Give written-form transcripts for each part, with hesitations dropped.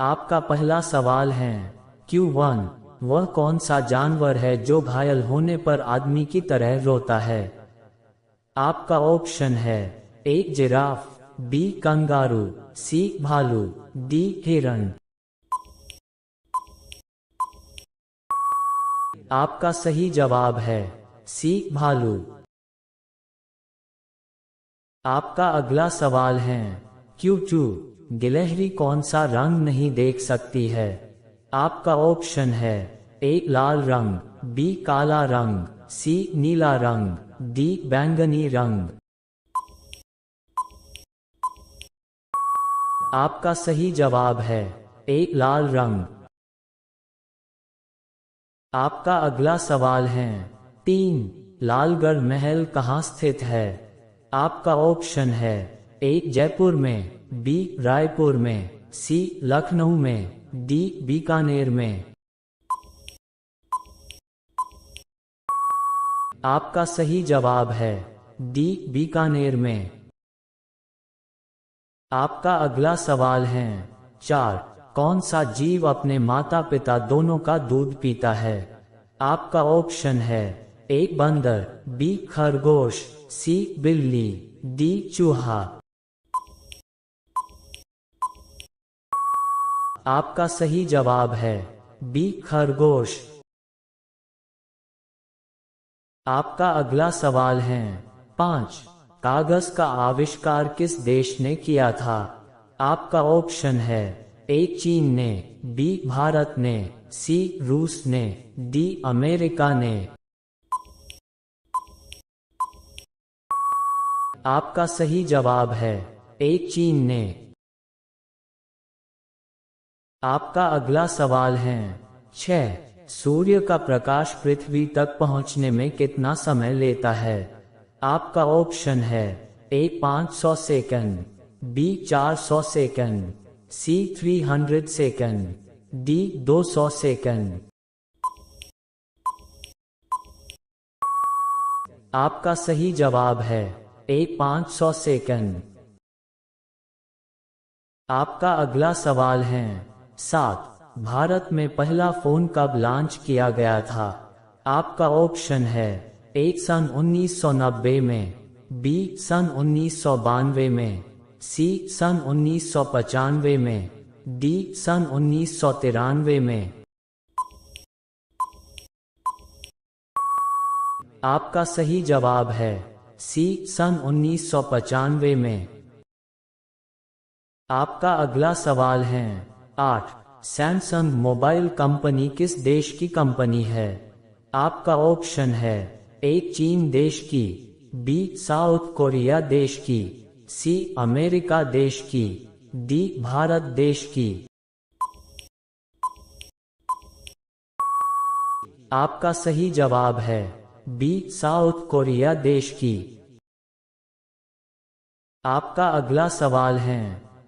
आपका पहला सवाल है Q1। वह कौन सा जानवर है जो घायल होने पर आदमी की तरह रोता है? आपका ऑप्शन है ए जिराफ, बी कंगारू, सी भालू, डी हिरण। आपका सही जवाब है सी भालू। आपका अगला सवाल है Q2। गिलहरी कौन सा रंग नहीं देख सकती है? आपका ऑप्शन है ए लाल रंग, बी काला रंग, सी नीला रंग, डी बैंगनी रंग। आपका सही जवाब है ए लाल रंग। आपका अगला सवाल है 3। लालगढ़ महल कहाँ स्थित है? आपका ऑप्शन है ए जयपुर में, बी रायपुर में, सी लखनऊ में, डी बीकानेर में। आपका सही जवाब है डी बीकानेर में। आपका अगला सवाल है 4। कौन सा जीव अपने माता पिता दोनों का दूध पीता है? आपका ऑप्शन है ए बंदर, बी खरगोश, सी बिल्ली, डी चूहा। आपका सही जवाब है बी खरगोश। आपका अगला सवाल है 5। कागज का आविष्कार किस देश ने किया था? आपका ऑप्शन है ए चीन ने, बी भारत ने, सी रूस ने, डी अमेरिका ने। आपका सही जवाब है ए चीन ने। आपका अगला सवाल है 6। सूर्य का प्रकाश पृथ्वी तक पहुंचने में कितना समय लेता है? आपका ऑप्शन है ए 500 सेकंड, बी 400 सेकंड, सी 300 सेकंड, डी 200 सेकंड। आपका सही जवाब है ए 500 सेकंड। आपका अगला सवाल है 7। भारत में पहला फोन कब लॉन्च किया गया था? आपका ऑप्शन है ए सन 1990 में, बी सन 1992 में, सी सन 1995 में, डी सन 1993 में। आपका सही जवाब है सी सन 1995 में। आपका अगला सवाल है 8। सैमसंग मोबाइल कंपनी किस देश की कंपनी है? आपका ऑप्शन है ए चीन देश की, बी साउथ कोरिया देश की, सी अमेरिका देश की, डी भारत देश की। आपका सही जवाब है बी साउथ कोरिया देश की। आपका अगला सवाल है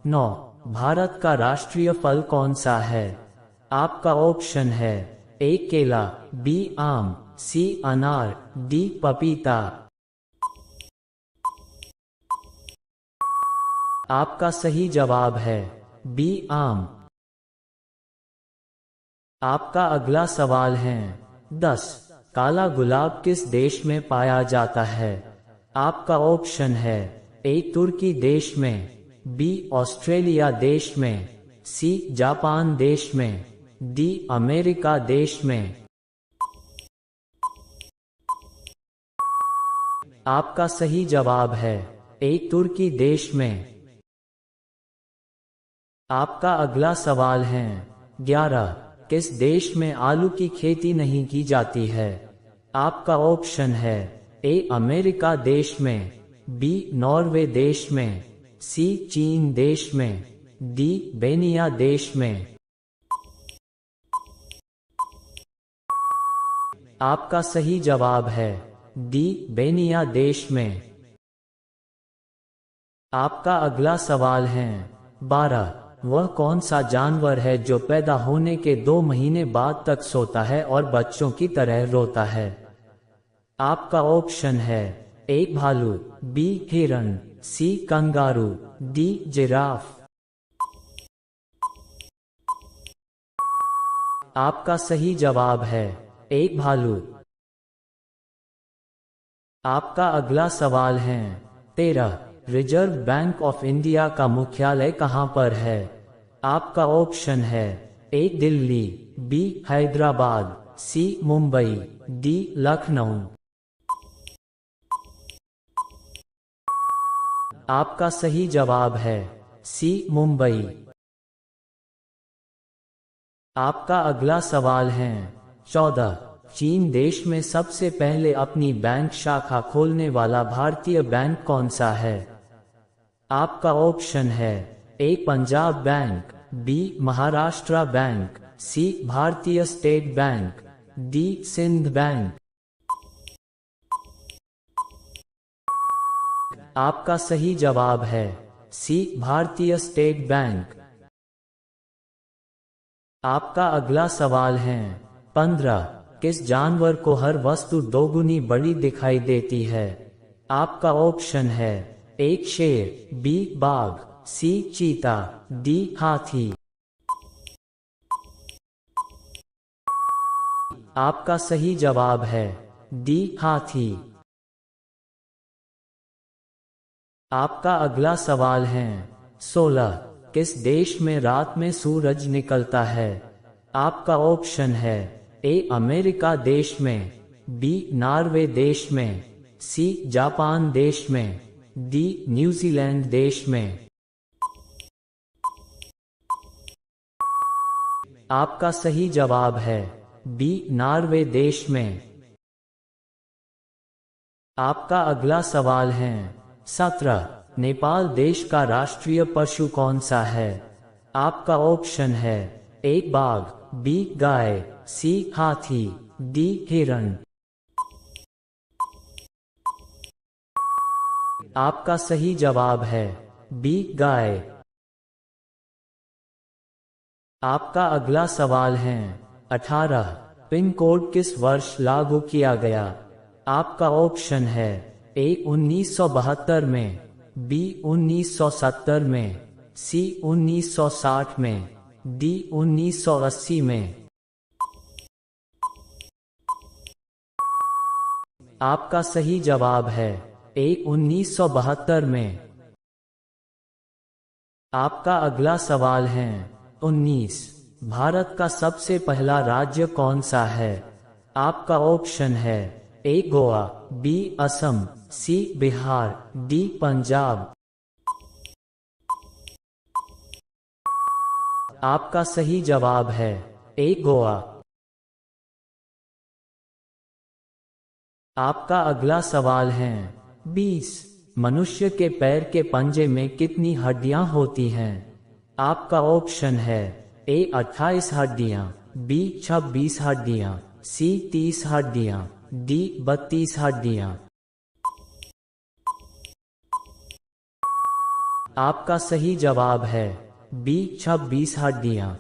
9। भारत का राष्ट्रीय फल कौन सा है? आपका ऑप्शन है ए केला, बी आम, सी अनार, डी पपीता। आपका सही जवाब है बी आम। आपका अगला सवाल है 10। काला गुलाब किस देश में पाया जाता है? आपका ऑप्शन है ए तुर्की देश में, बी ऑस्ट्रेलिया देश में, सी जापान देश में, डी अमेरिका देश में। आपका सही जवाब है ए तुर्की देश में। आपका अगला सवाल है 11। किस देश में आलू की खेती नहीं की जाती है? आपका ऑप्शन है ए अमेरिका देश में, बी नॉर्वे देश में, सी चीन देश में, डी बेनिया देश में। आपका सही जवाब है डी बेनिया देश में। आपका अगला सवाल है 12। वह कौन सा जानवर है जो पैदा होने के 2 महीने बाद तक सोता है और बच्चों की तरह रोता है? आपका ऑप्शन है ए भालू, बी हिरण, सी कंगारू, डी जिराफ। आपका सही जवाब है एक भालू। आपका अगला सवाल है 13। रिजर्व बैंक ऑफ इंडिया का मुख्यालय कहाँ पर है? आपका ऑप्शन है ए दिल्ली, बी हैदराबाद, सी मुंबई, डी लखनऊ। आपका सही जवाब है सी मुंबई। आपका अगला सवाल है 14। चीन देश में सबसे पहले अपनी बैंक शाखा खोलने वाला भारतीय बैंक कौन सा है? आपका ऑप्शन है A Punjab Bank, B Maharashtra Bank, C Bharatiya State Bank, D Sindh Bank. आपका सही जवाब है सी भारतीय स्टेट बैंक। आपका अगला सवाल है 15। किस जानवर को हर वस्तु दोगुनी बड़ी दिखाई देती है? आपका ऑप्शन है एक शेर, बी बाघ, सी चीता, डी हाथी। आपका सही जवाब है डी हाथी। आपका अगला सवाल है 16। किस देश में रात में सूरज निकलता है? आपका ऑप्शन है ए अमेरिका देश में, बी नॉर्वे देश में, सी जापान देश में, डी न्यूजीलैंड देश में। आपका सही जवाब है बी नॉर्वे देश में। आपका अगला सवाल है 17। नेपाल देश का राष्ट्रीय पशु कौन सा है? आपका ऑप्शन है ए बाघ, बी गाय, सी हाथी, डी हिरण। आपका सही जवाब है बी गाय। आपका अगला सवाल है 18। पिन कोड किस वर्ष लागू किया गया? आपका ऑप्शन है ए 1972 में, बी 1970 में, सी 1960 में, डी 1980 में। आपका सही जवाब है ए 1972 में। आपका अगला सवाल है 19। भारत का सबसे पहला राज्य कौन सा है? आपका ऑप्शन है ए गोवा, बी असम, सी बिहार, डी पंजाब। आपका सही जवाब है ए गोवा। आपका अगला सवाल है 20। मनुष्य के पैर के पंजे में कितनी हड्डियां होती हैं? आपका ऑप्शन है ए 28 हड्डियां, बी 26 हड्डियां, सी 30 हड्डियां, डी 32 हड्डियां। आपका सही जवाब है बी 26 हड्डियां।